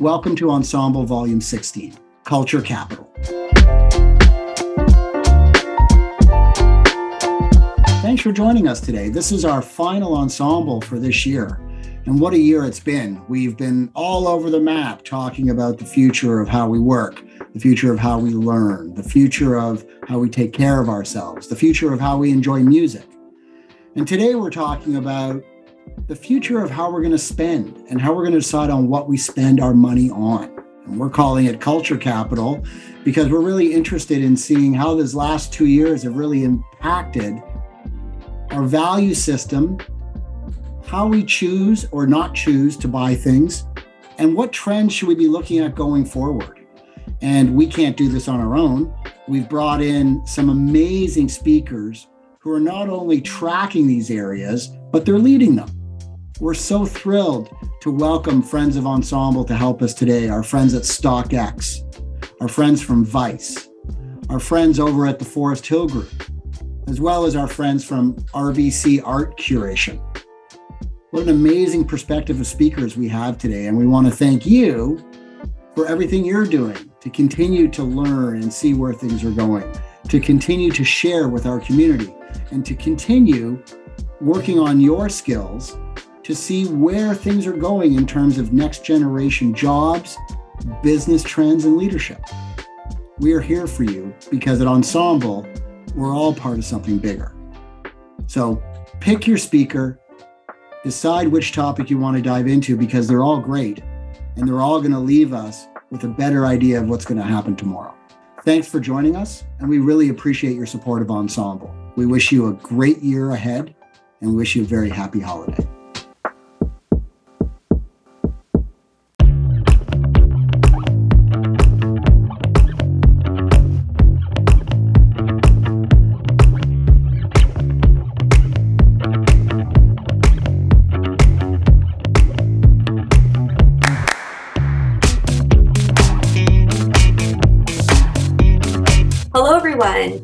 welcome to Ensemble Volume 16, Culture Capital. Thanks for joining us today. This is our final ensemble for this year. And what a year it's been. We've been all over the map talking about the future of how we work, the future of how we learn, the future of how we take care of ourselves, the future of how we enjoy music. And today we're talking about the future of how we're going to spend and how we're going to decide on what we spend our money on. And we're calling it Culture Capital because we're really interested in seeing how these last 2 years have really impacted our value system, how we choose or not choose to buy things, and what trends should we be looking at going forward. And we can't do this on our own. We've brought in some amazing speakers who are not only tracking these areas, but they're leading them. We're so thrilled to welcome friends of Ensemble to help us today, our friends at StockX, our friends from Vice, our friends over at the Forest Hill Group, as well as our friends from RBC Art Curation. What an amazing perspective of speakers we have today, and we want to thank you for everything you're doing to continue to learn and see where things are going, to continue to share with our community, and to continue working on your skills to see where things are going in terms of next generation jobs, business trends, and leadership. We are here for you because at Ensemble, we're all part of something bigger. So pick your speaker, decide which topic you want to dive into because they're all great and they're all going to leave us with a better idea of what's going to happen tomorrow. Thanks for joining us, and we really appreciate your support of Ensemble. We wish you a great year ahead, and we wish you a very happy holiday.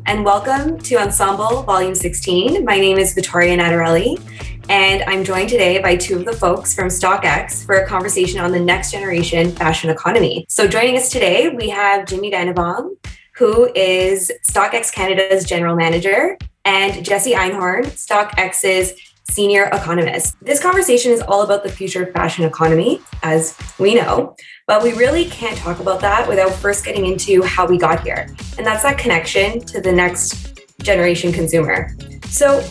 And welcome to Ensemble Volume 16. My name is Vittoria Natarelli, and I'm joined today by two of the folks from StockX for a conversation on the next generation fashion economy. So joining us today, we have Jimmy Vannavong, who is StockX Canada's General Manager, and Jesse Einhorn, StockX's Senior Economist. This conversation is all about the future of fashion economy, as we know, but we really can't talk about that without first getting into how we got here. And that's that connection to the next generation consumer. So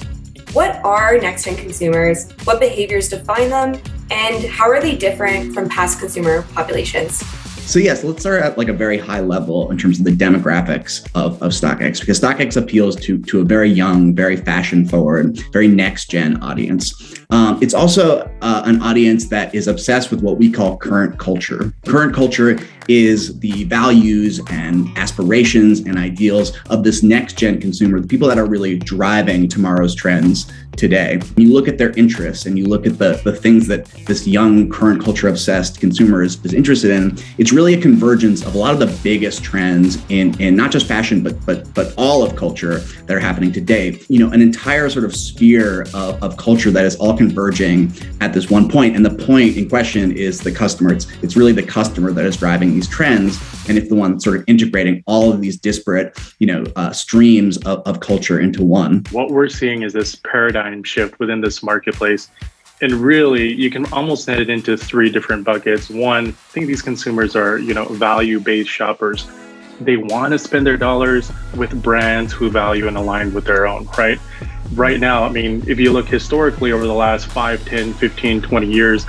what are next gen consumers? What behaviors define them? And how are they different from past consumer populations? So yes, let's start at like a very high level in terms of the demographics of StockX, because StockX appeals to a very young, very fashion forward, very next gen audience. It's also an audience that is obsessed with what we call current culture. Current culture is the values and aspirations and ideals of this next gen consumer, the people that are really driving tomorrow's trends today. You look at their interests and you look at the things that this young current culture obsessed consumer is interested in. It's really a convergence of a lot of the biggest trends in not just fashion, but all of culture that are happening today. You know, an entire sort of sphere of culture that is all converging at this one point. And the point in question is the customer. It's really the customer that is driving these trends, and it's the one sort of integrating all of these disparate, streams of culture into one. What we're seeing is this paradigm shift within this marketplace, and really, you can almost net it into three different buckets. One, I think these consumers are, value-based shoppers. They want to spend their dollars with brands who value and align with their own, right? Right now, I mean, if you look historically over the last 5, 10, 15, 20 years,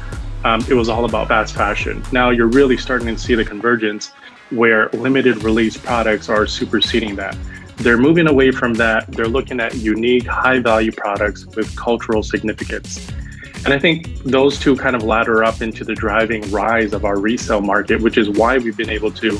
it was all about fast fashion. Now you're really starting to see the convergence where limited release products are superseding that. They're moving away from that. They're looking at unique, high value products with cultural significance. And I think those two kind of ladder up into the driving rise of our resale market, which is why we've been able to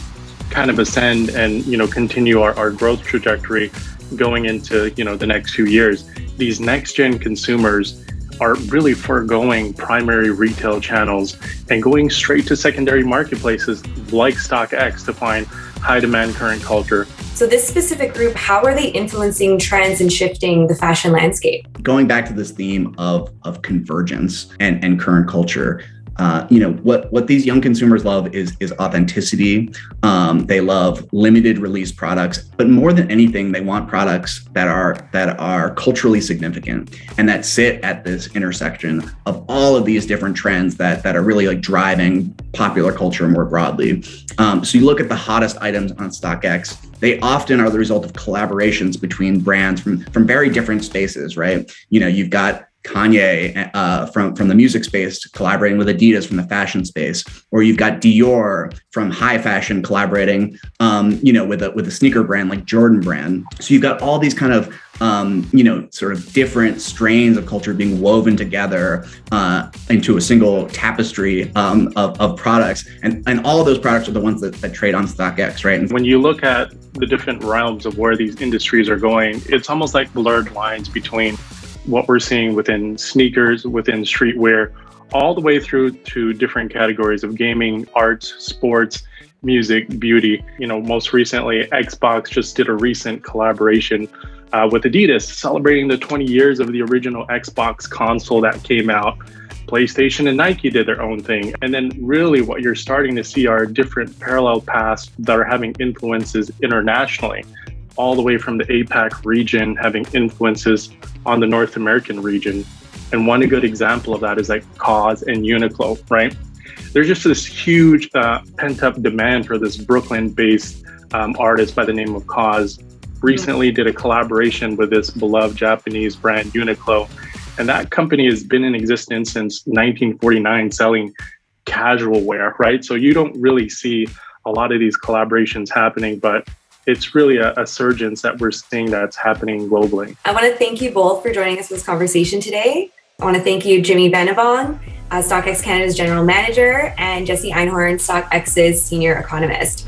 kind of ascend and, continue our growth trajectory going into, the next few years. These next gen consumers are really foregoing primary retail channels and going straight to secondary marketplaces like StockX to find high demand current culture. So this specific group, how are they influencing trends and shifting the fashion landscape? Going back to this theme of convergence and current culture, What these young consumers love is authenticity. They love limited release products, but more than anything, they want products that are culturally significant and that sit at this intersection of all of these different trends that are really like driving popular culture more broadly. So you look at the hottest items on StockX, they often are the result of collaborations between brands from very different spaces, right? You've got Kanye from the music space collaborating with Adidas from the fashion space, or you've got Dior from high fashion collaborating, with a sneaker brand like Jordan brand. So you've got all these kind of, sort of different strains of culture being woven together into a single tapestry of products, and all of those products are the ones that trade on StockX, right? And when you look at the different realms of where these industries are going, it's almost like blurred lines between what we're seeing within sneakers, within streetwear, all the way through to different categories of gaming, arts, sports, music, beauty. Most recently, Xbox just did a recent collaboration with Adidas, celebrating the 20 years of the original Xbox console that came out. PlayStation and Nike did their own thing. And then really what you're starting to see are different parallel paths that are having influences internationally, all the way from the APAC region having influences on the North American region. And one good example of that is like COS and Uniqlo, right? There's just this huge pent-up demand for this Brooklyn-based artist by the name of COS. Recently did a collaboration with this beloved Japanese brand Uniqlo. And that company has been in existence since 1949, selling casual wear, right? So you don't really see a lot of these collaborations happening, but it's really a surge that we're seeing that's happening globally. I want to thank you both for joining us for this conversation today. I want to thank you, Jimmy Vannavong, StockX Canada's General Manager, and Jesse Einhorn, StockX's Senior Economist.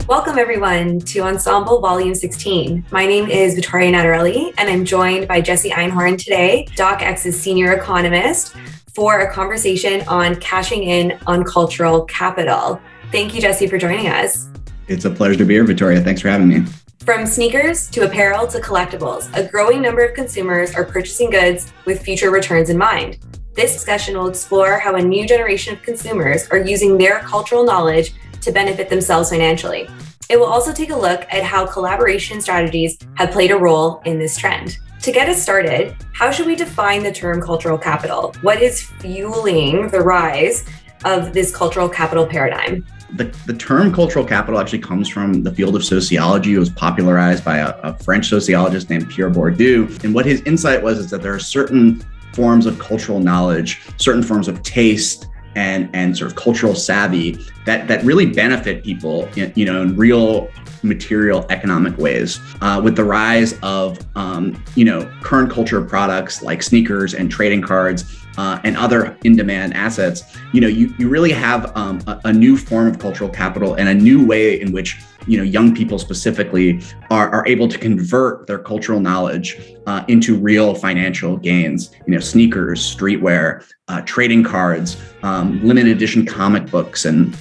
Welcome everyone to Ensemble Volume 16. My name is Vittoria Natarelli, and I'm joined by Jesse Einhorn today, StockX's Senior Economist, for a conversation on cashing in on cultural capital. Thank you, Jesse, for joining us. It's a pleasure to be here, Vittoria. Thanks for having me. From sneakers to apparel to collectibles, a growing number of consumers are purchasing goods with future returns in mind. This discussion will explore how a new generation of consumers are using their cultural knowledge to benefit themselves financially. It will also take a look at how collaboration strategies have played a role in this trend. To get us started, how should we define the term cultural capital? What is fueling the rise of this cultural capital paradigm? The term cultural capital actually comes from the field of sociology. It was popularized by a French sociologist named Pierre Bourdieu. And what his insight was is that there are certain forms of cultural knowledge, certain forms of taste, and sort of cultural savvy that really benefit people in real material economic ways. With the rise of current culture products like sneakers and trading cards and other in-demand assets, you really have a new form of cultural capital and a new way in which young people specifically are able to convert their cultural knowledge into real financial gains. Sneakers, streetwear, trading cards, limited edition comic books, and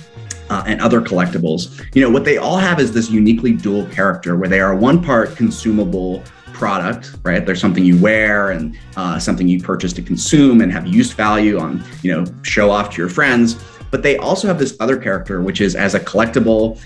other collectibles. What they all have is this uniquely dual character where they are one part consumable product, right? There's something you wear and something you purchase to consume and have use value on, show off to your friends. But they also have this other character, which is as a collectible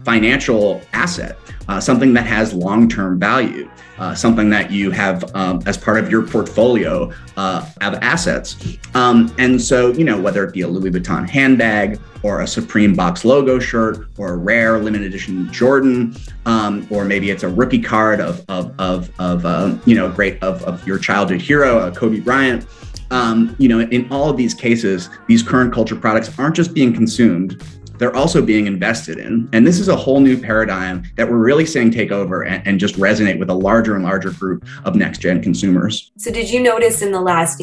financial asset, something that has long-term value, something that you have as part of your portfolio of assets. And so, whether it be a Louis Vuitton handbag or a Supreme box logo shirt or a rare limited edition Jordan, or maybe it's a rookie card of your childhood hero, Kobe Bryant. In all of these cases, these current culture products aren't just being consumed, they're also being invested in. And this is a whole new paradigm that we're really seeing take over and just resonate with a larger and larger group of next-gen consumers. So did you notice in the last,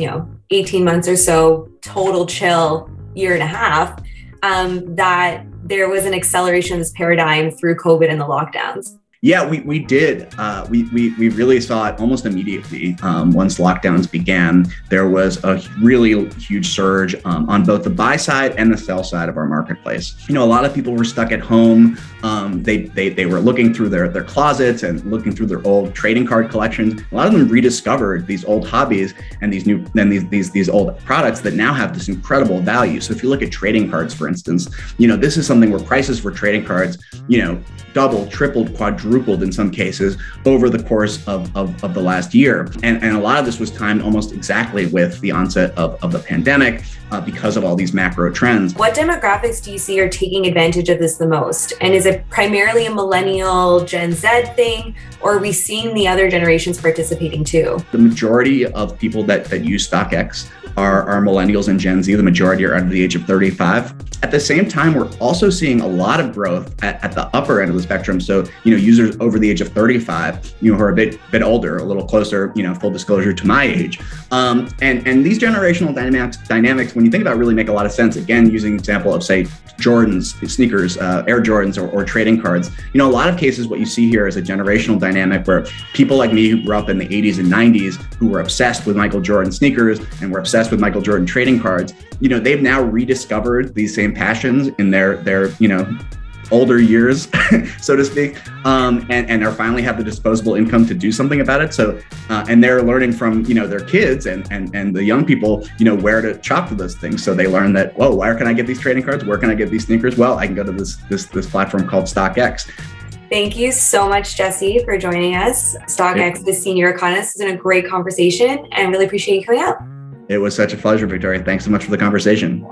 18 months or so, total chill year and a half, that there was an acceleration of this paradigm through COVID and the lockdowns? Yeah, we did. We really saw it almost immediately. Once lockdowns began, there was a really huge surge on both the buy side and the sell side of our marketplace. You know, a lot of people were stuck at home. They were looking through their closets and looking through their old trading card collections. A lot of them rediscovered these old hobbies and these old products that now have this incredible value. So if you look at trading cards, for instance, you know, this is something where prices for trading cards, you know, doubled, tripled, quadrupled in some cases over the course of the last year. And a lot of this was timed almost exactly with the onset of the pandemic because of all these macro trends. What demographics do you see are taking advantage of this the most? And is it primarily a millennial Gen Z thing, or are we seeing the other generations participating too? The majority of people that use StockX are millennials and Gen Z. The majority are under the age of 35. At the same time, we're also seeing a lot of growth at the upper end of the spectrum. So, you know, users over the age of 35, you know, who are a bit older, a little closer, you know, full disclosure, to my age. And these generational dynamics, when you think about it, really make a lot of sense. Again, using an example of, say, Jordans, sneakers, Air Jordans, or trading cards. You know, a lot of cases, what you see here is a generational dynamic where people like me who grew up in the 80s and 90s, who were obsessed with Michael Jordan sneakers and were obsessed with Michael Jordan trading cards, you know, they've now rediscovered these same passions in their you know, older years, so to speak, and are finally have the disposable income to do something about it. So, and they're learning from, you know, their kids and the young people, you know, where to shop for those things. So they learn that, whoa, where can I get these trading cards? Where can I get these sneakers? Well, I can go to this platform called StockX. Thank you so much, Jesse, for joining us. StockX, the senior economist, has been a great conversation, and really appreciate you coming out. It was such a pleasure, Victoria. Thanks so much for the conversation.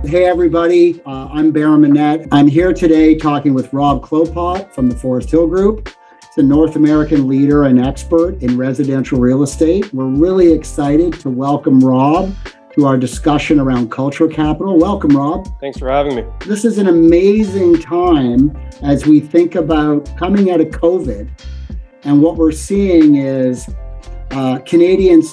Hey, everybody. I'm Baron Manette. I'm here today talking with Rob Klopot from the Forest Hill Group. He's a North American leader and expert in residential real estate. We're really excited to welcome Rob to our discussion around cultural capital. Welcome, Rob. Thanks for having me. This is an amazing time as we think about coming out of COVID. And what we're seeing is Canadians'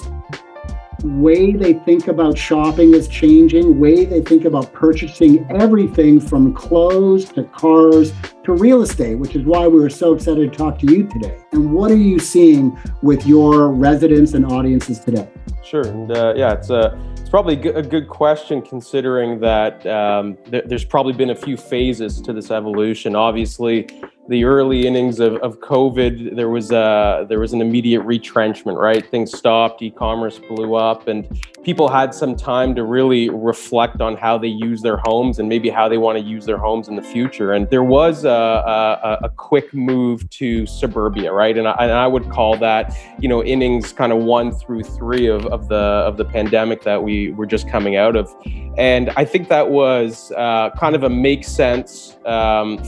way they think about shopping is changing, way they think about purchasing everything from clothes to cars to real estate, which is why we were so excited to talk to you today. And what are you seeing with your residents and audiences today? Sure. And yeah, it's probably a good question, considering that there's probably been a few phases to this evolution. Obviously, the early innings of COVID, there was an immediate retrenchment, right? Things stopped, e-commerce blew up, and people had some time to really reflect on how they use their homes and maybe how they want to use their homes in the future. And there was a quick move to suburbia, right? And I would call that, you know, innings kind of 1 through 3 of the pandemic that we were just coming out of. And I think that was kind of a make sense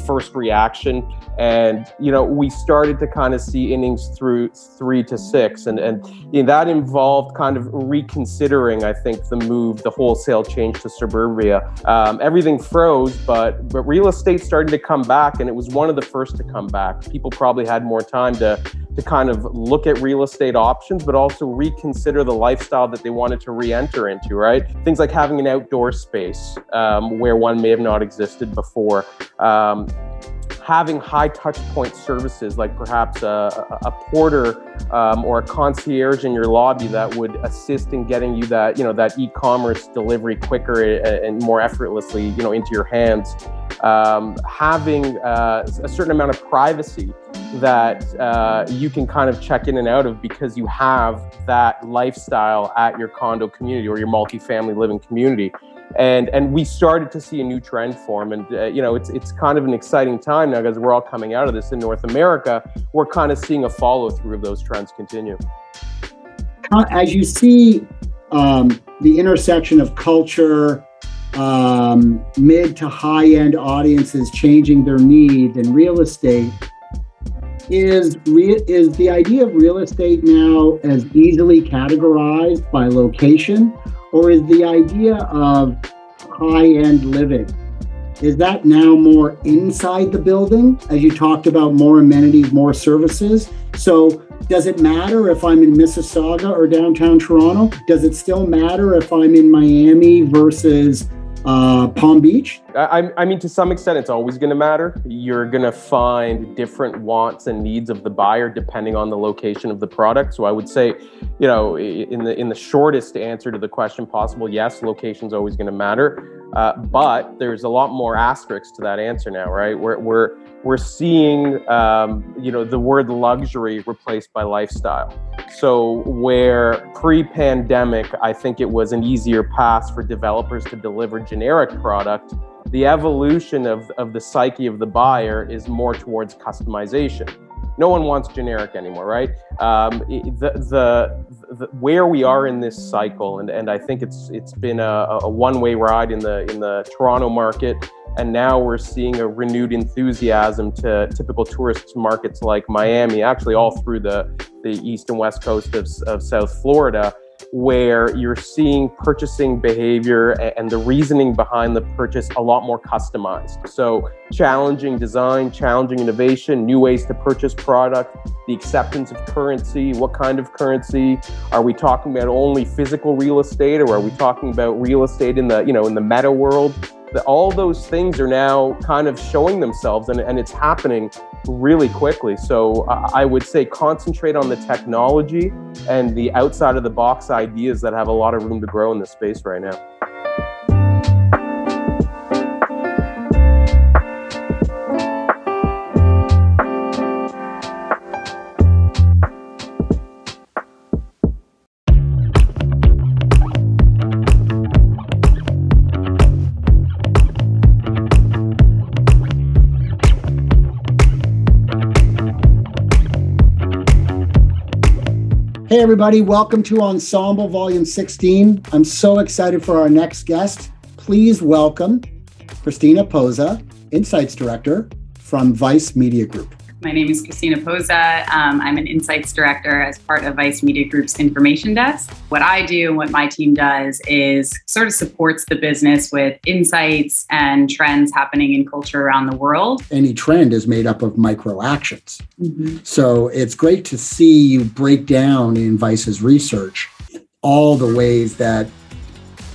first reaction. And, you know, we started to kind of see innings through 3 to 6. And you know, that involved kind of reconsidering, I think, the wholesale change to suburbia. Everything froze, but real estate started to come back, and it was one of the first to come back. People probably had more time to kind of look at real estate options, but also reconsider the lifestyle that they wanted to re-enter into, right? Things like having an outdoor space where one may have not existed before. Having high touch point services like perhaps a porter or a concierge in your lobby that would assist in getting you that, you know, that e-commerce delivery quicker and more effortlessly, you know, into your hands. Having a certain amount of privacy that you can kind of check in and out of because you have that lifestyle at your condo community or your multifamily living community. And we started to see a new trend form, and you know, it's kind of an exciting time now because we're all coming out of this in North America. We're kind of seeing a follow through of those trends continue. As you see the intersection of culture, mid to high end audiences changing their needs in real estate, is the idea of real estate now as easily categorized by location? Or is the idea of high-end living, is that now more inside the building, as you talked about, more amenities, more services? So does it matter if I'm in Mississauga or downtown Toronto? Does it still matter if I'm in Miami versus Palm Beach? I mean, to some extent, it's always going to matter. You're going to find different wants and needs of the buyer depending on the location of the product. So I would say, you know, in the shortest answer to the question possible, yes, location's always going to matter. But there's a lot more asterisks to that answer now, right? We're seeing, you know, the word luxury replaced by lifestyle. So where pre-pandemic, I think it was an easier path for developers to deliver generic product, the evolution of the psyche of the buyer is more towards customization. No one wants generic anymore, right? Where we are in this cycle, and I think it's been a one-way ride in the Toronto market, and now we're seeing a renewed enthusiasm to typical tourist markets like Miami, actually all through the east and west coast of South Florida, where you're seeing purchasing behavior and the reasoning behind the purchase a lot more customized. So challenging design, challenging innovation, new ways to purchase product, the acceptance of currency. What kind of currency? Are we talking about only physical real estate, or are we talking about real estate in the meta world? All those things are now kind of showing themselves, and it's happening really quickly. So I would say concentrate on the technology and the outside of the box ideas that have a lot of room to grow in this space right now. Hey everybody, welcome to Ensemble Volume 16. I'm so excited for our next guest. Please welcome Christina Posa, Insights Director from Vice Media Group. My name is Christina Posa. I'm an Insights Director as part of Vice Media Group's Information Desk. What I do and what my team does is sort of supports the business with insights and trends happening in culture around the world. Any trend is made up of micro actions. Mm-hmm. So it's great to see you break down in Vice's research all the ways that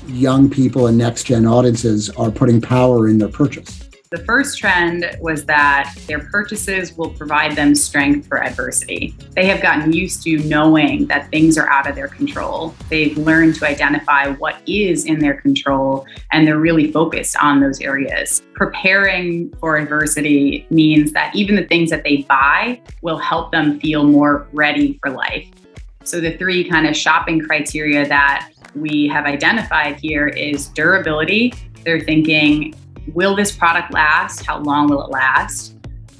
young people and next-gen audiences are putting power in their purchase. The first trend was that their purchases will provide them strength for adversity. They have gotten used to knowing that things are out of their control. They've learned to identify what is in their control, and they're really focused on those areas. Preparing for adversity means that even the things that they buy will help them feel more ready for life. So the three kind of shopping criteria that we have identified here is durability. They're thinking, will this product last? How long will it last?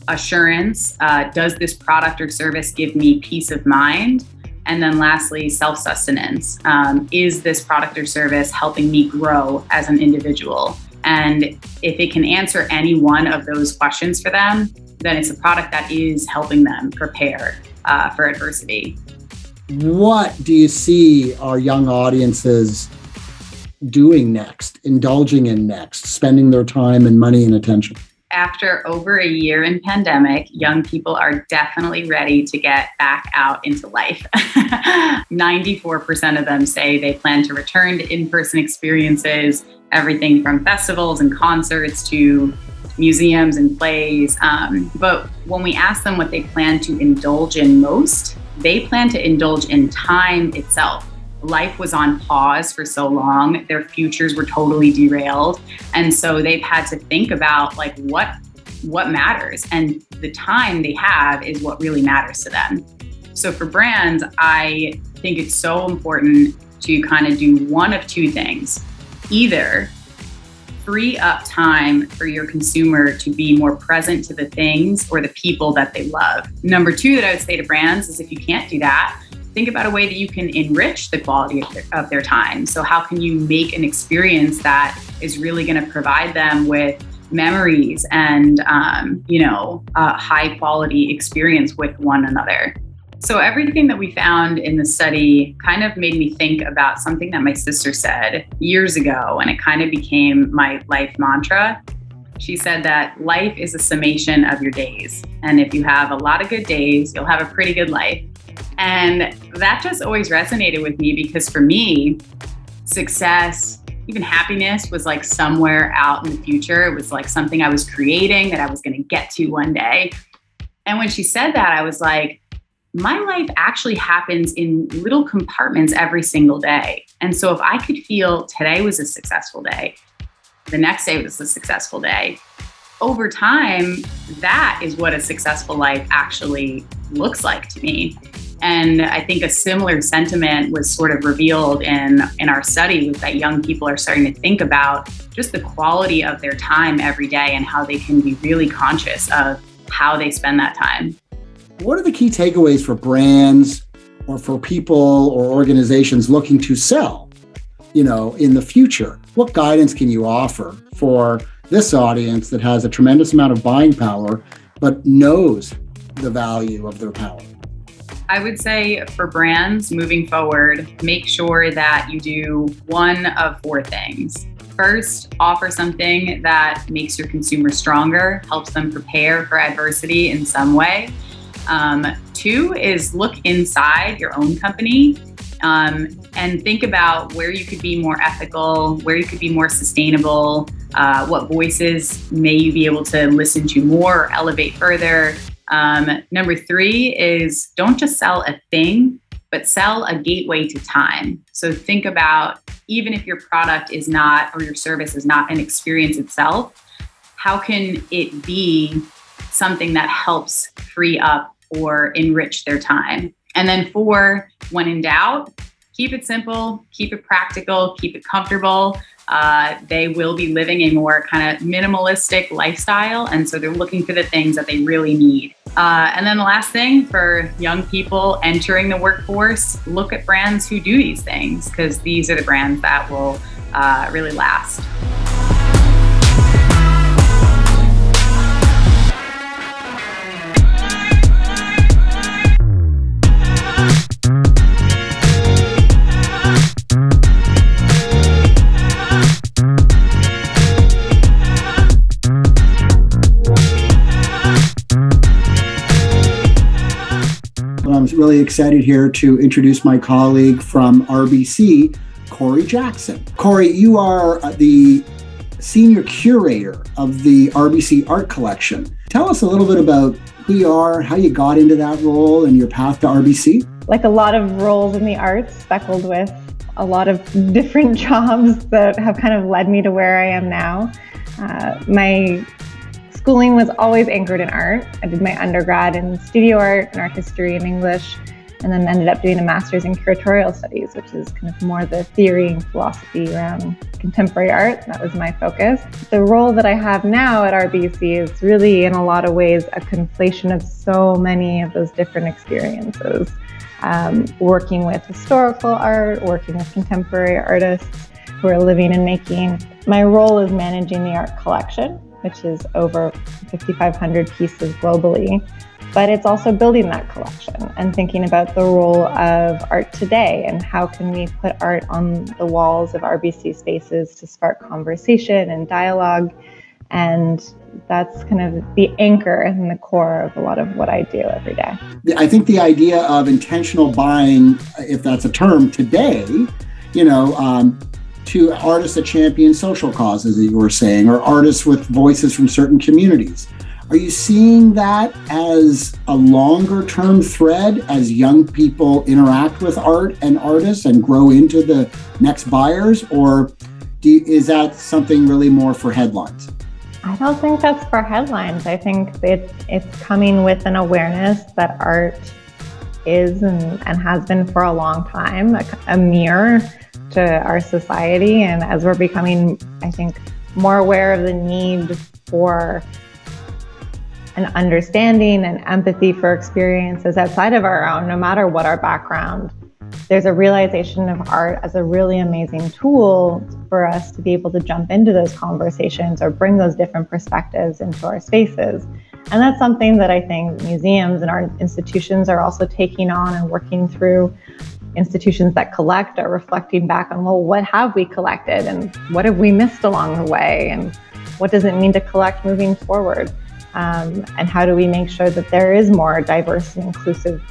Assurance, does this product or service give me peace of mind? And then lastly, self-sustenance. Is this product or service helping me grow as an individual? And if it can answer any one of those questions for them, then it's a product that is helping them prepare for adversity. What do you see our young audiences doing next, indulging in next, spending their time and money and attention? After over a year in pandemic, young people are definitely ready to get back out into life. 94% of them say they plan to return to in-person experiences, everything from festivals and concerts to museums and plays. But when we ask them what they plan to indulge in most, they plan to indulge in time itself. Life was on pause for so long, their futures were totally derailed. And so they've had to think about like what matters, and the time they have is what really matters to them. So for brands, I think it's so important to kind of do one of two things. Either free up time for your consumer to be more present to the things or the people that they love. Number two that I would say to brands is if you can't do that, think about a way that you can enrich the quality of their time. So how can you make an experience that is really going to provide them with memories and, a high quality experience with one another? So everything that we found in the study kind of made me think about something that my sister said years ago, and it kind of became my life mantra. She said that life is a summation of your days. And if you have a lot of good days, you'll have a pretty good life. And that just always resonated with me because for me, success, even happiness was like somewhere out in the future. It was like something I was creating that I was going to get to one day. And when she said that, I was like, my life actually happens in little compartments every single day. And so if I could feel today was a successful day, the next day was a successful day, over time, that is what a successful life actually looks like to me. And I think a similar sentiment was sort of revealed in our study, was that young people are starting to think about just the quality of their time every day and how they can be really conscious of how they spend that time. What are the key takeaways for brands or for people or organizations looking to sell, in the future? What guidance can you offer for this audience that has a tremendous amount of buying power, but knows the value of their power? I would say for brands moving forward, make sure that you do one of four things. First, offer something that makes your consumer stronger, helps them prepare for adversity in some way. Two is look inside your own company and think about where you could be more ethical, where you could be more sustainable, what voices may you be able to listen to more or elevate further. Number three is don't just sell a thing, but sell a gateway to time. So think about, even if your product is not, or your service is not an experience itself, how can it be something that helps free up or enrich their time? And then four, when in doubt, keep it simple, keep it practical, keep it comfortable. They will be living a more kind of minimalistic lifestyle. And so they're looking for the things that they really need. And then the last thing for young people entering the workforce, look at brands who do these things, because these are the brands that will really last. I'm really excited here to introduce my colleague from RBC, Corrie Jackson. Corrie, you are the senior curator of the RBC art collection. Tell us a little bit about who you are, how you got into that role, and your path to RBC. Like a lot of roles in the arts, speckled with a lot of different jobs that have kind of led me to where I am now. My schooling was always anchored in art. I did my undergrad in studio art and art history and English, and then ended up doing a master's in curatorial studies, which is kind of more the theory and philosophy around contemporary art. That was my focus. The role that I have now at RBC is really, in a lot of ways, a conflation of so many of those different experiences. Working with historical art, working with contemporary artists who are living and making. My role is managing the art collection, which is over 5,500 pieces globally. But it's also building that collection and thinking about the role of art today and how can we put art on the walls of RBC spaces to spark conversation and dialogue. And that's kind of the anchor and the core of a lot of what I do every day. I think the idea of intentional buying, if that's a term today, to artists that champion social causes, that you were saying, or artists with voices from certain communities. Are you seeing that as a longer term thread as young people interact with art and artists and grow into the next buyers? Or is that something really more for headlines? I don't think that's for headlines. I think it's coming with an awareness that art is and has been for a long time a mirror to our society. And as we're becoming, I think, more aware of the need for an understanding and empathy for experiences outside of our own, no matter what our background, there's a realization of art as a really amazing tool for us to be able to jump into those conversations or bring those different perspectives into our spaces. And that's something that I think museums and art institutions are also taking on and working through. Institutions that collect are reflecting back on, well, what have we collected and what have we missed along the way? And what does it mean to collect moving forward? And how do we make sure that there is more diverse and inclusive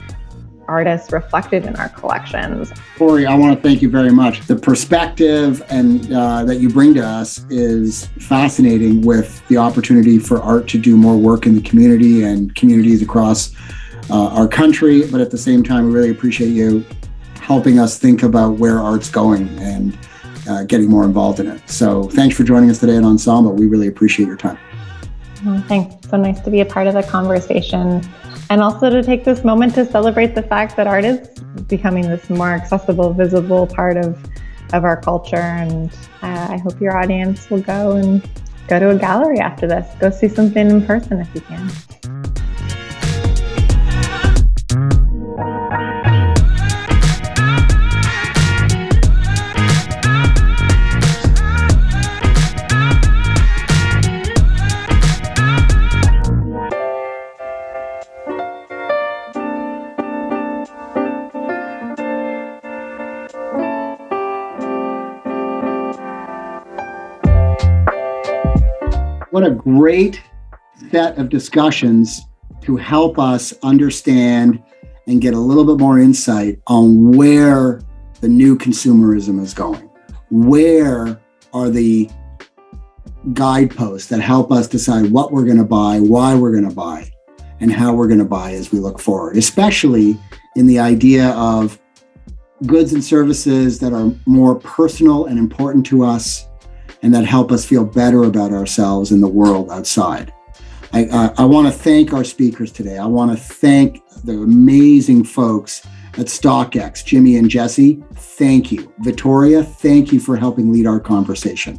artists reflected in our collections? Corrie, I want to thank you very much. The perspective and that you bring to us is fascinating, with the opportunity for art to do more work in the community and communities across our country. But at the same time, we really appreciate you helping us think about where art's going and getting more involved in it. So thanks for joining us today at Ensemble. We really appreciate your time. Well, thanks. It's so nice to be a part of the conversation, and also to take this moment to celebrate the fact that art is becoming this more accessible, visible part of our culture. And I hope your audience will go to a gallery after this. Go see something in person if you can. What a great set of discussions to help us understand and get a little bit more insight on where the new consumerism is going. Where are the guideposts that help us decide what we're going to buy, why we're going to buy, and how we're going to buy as we look forward, especially in the idea of goods and services that are more personal and important to us, and that help us feel better about ourselves and the world outside. I want to thank our speakers today. I want to thank the amazing folks at StockX, Jimmy and Jesse. Thank you. Vittoria, thank you for helping lead our conversation.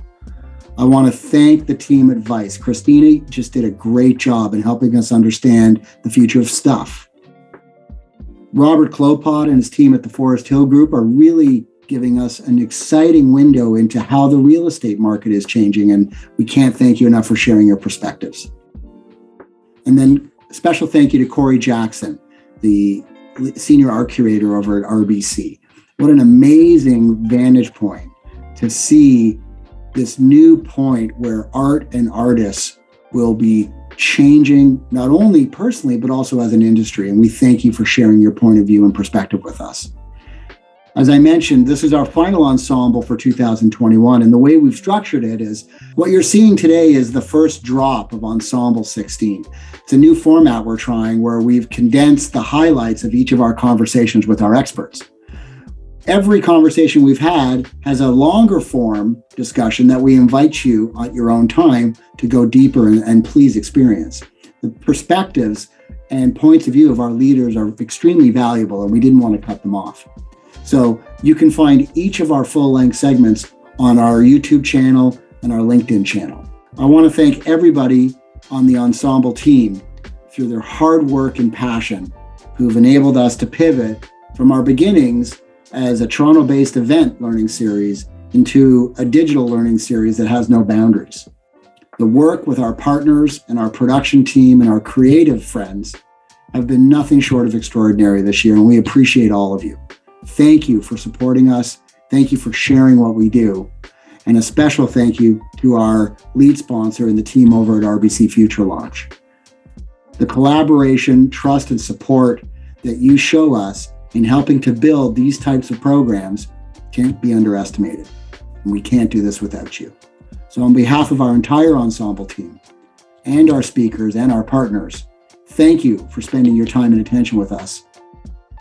I want to thank the team at Vice. Christina just did a great job in helping us understand the future of stuff. Robert Klopot and his team at the Forest Hill Group are really giving us an exciting window into how the real estate market is changing, and we can't thank you enough for sharing your perspectives. And then a special thank you to Corrie Jackson, the Senior Art Curator over at RBC. What an amazing vantage point to see this new point where art and artists will be changing, not only personally, but also as an industry. And we thank you for sharing your point of view and perspective with us. As I mentioned, this is our final ensemble for 2021. And the way we've structured it is what you're seeing today is the first drop of Ensemble 16. It's a new format we're trying where we've condensed the highlights of each of our conversations with our experts. Every conversation we've had has a longer form discussion that we invite you at your own time to go deeper and please experience. The perspectives and points of view of our leaders are extremely valuable, and we didn't want to cut them off. So you can find each of our full-length segments on our YouTube channel and our LinkedIn channel. I want to thank everybody on the Ensemble team through their hard work and passion who've enabled us to pivot from our beginnings as a Toronto-based event learning series into a digital learning series that has no boundaries. The work with our partners and our production team and our creative friends have been nothing short of extraordinary this year, and we appreciate all of you. Thank you for supporting us. Thank you for sharing what we do. And a special thank you to our lead sponsor and the team over at RBC Future Launch. The collaboration, trust, and support that you show us in helping to build these types of programs can't be underestimated. And we can't do this without you. So on behalf of our entire Ensemble team and our speakers and our partners, thank you for spending your time and attention with us.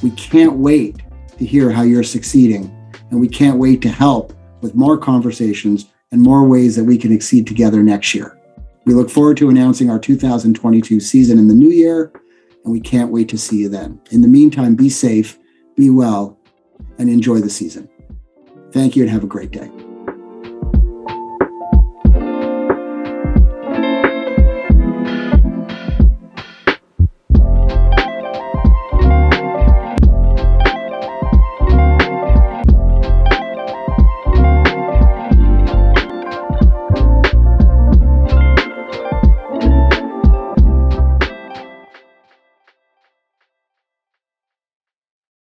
We can't wait to hear how you're succeeding, and we can't wait to help with more conversations and more ways that we can exceed together next year. We look forward to announcing our 2022 season in the new year, and we can't wait to see you then. In the meantime, be safe, be well, and enjoy the season. Thank you and have a great day.